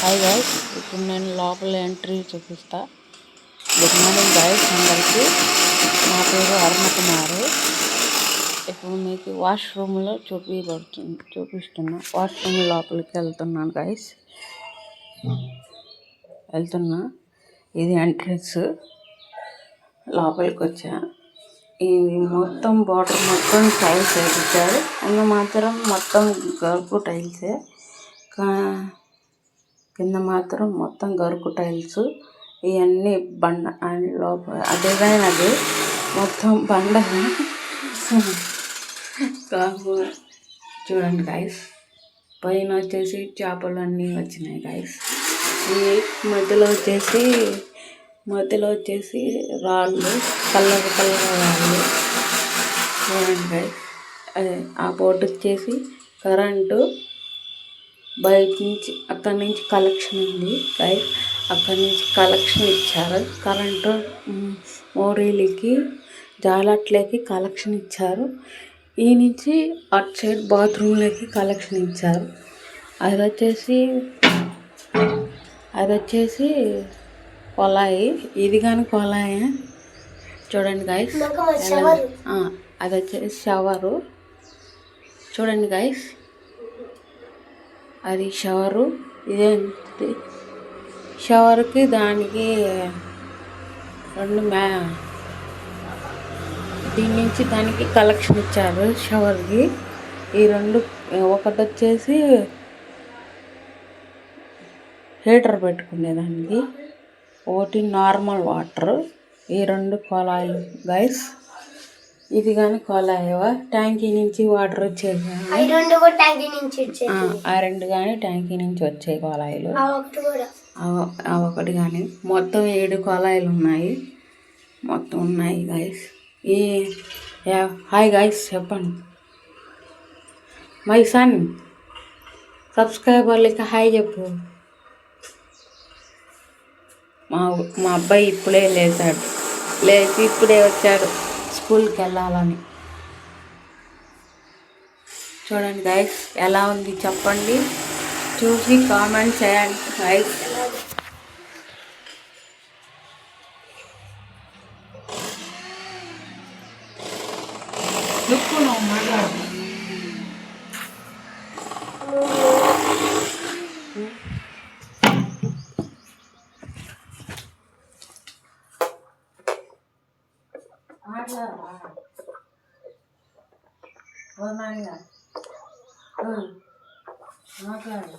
Hi guys, ఇప్పుడు నేను లోపల ఎంట్రీ చూపిస్తా. గుడ్ మార్నింగ్ గైస్ అందరికీ. నా పేరు అరుణకుమారు. ఇప్పుడు మీకు వాష్రూమ్లో చూపిస్తున్నా. వాష్రూమ్ లోపలికి వెళ్తున్నాను గైస్. ఇది ఎంట్రన్స్. లోపలికి వచ్చా. ఇది మొత్తం బార్డర్ మొత్తం టైల్స్ వేయించారు. అన్న మాత్రం మొత్తం గరుకు టైల్సే. కింద మాత్రం మొత్తం గరుకు టైల్స్. ఇవన్నీ బండ అండ్ లోపల డిజైన్ అది మొత్తం బండ. చూడండి గైస్, పైన వచ్చేసి చేపలు అన్నీ వచ్చినాయి గైస్. ఈ మధ్యలో వచ్చేసి రాళ్ళు, కలర్ రాళ్ళు. చూడండి గైస్, అదే ఆ బోర్డు వచ్చేసి కరెంటు. బయట నుంచి అక్కడి నుంచి కలెక్షన్ ఉంది గైస్. అక్కడి నుంచి కలెక్షన్ ఇచ్చారు. కరెంటు మోరీలకి జాలట్లకి కలెక్షన్ ఇచ్చారు. ఈ నుంచి అటు సైడ్ బాత్రూమ్లకి కలెక్షన్ ఇచ్చారు. అది వచ్చేసి కొలాయి. ఇది కానీ కొలాయి. చూడండి గైస్, అది వచ్చేసి షవరు. చూడండి గైస్, అది షవరు. ఇదేంటి షవర్కి దానికి రెండు దీని నుంచి దానికి కలెక్షన్ ఇచ్చారు షవర్కి. ఈ రెండు, ఒకటి వచ్చేసి హీటర్ పెట్టుకునేదానికి, ఒకటి నార్మల్ వాటర్. ఈ రెండు కొలాయిలు గైస్. ఇది కానీ కొలాయివా, ట్యాంకీ నుంచి వాటర్ వచ్చేది. ఆ రెండు కానీ ట్యాంకీ నుంచి వచ్చే కొలాయిలు. ఆ ఒకటి కానీ మొత్తం 7 కొలాయిలు ఉన్నాయి. మొత్తం ఉన్నాయి గైస్. హాయ్ గైస్ చెప్పండి. మై సన్ సబ్స్క్రైబర్లకి హాయ్ చెప్పు. మా అబ్బాయి ఇప్పుడే లేచి ఇప్పుడే వచ్చాడు స్కూల్కి వెళ్ళాలని. చూడండి గైస్, ఎలా ఉంది చెప్పండి, చూసి కామెంట్ చేయండి గైస్. నువ్వు మాట్లాడు. మాట్లాడు.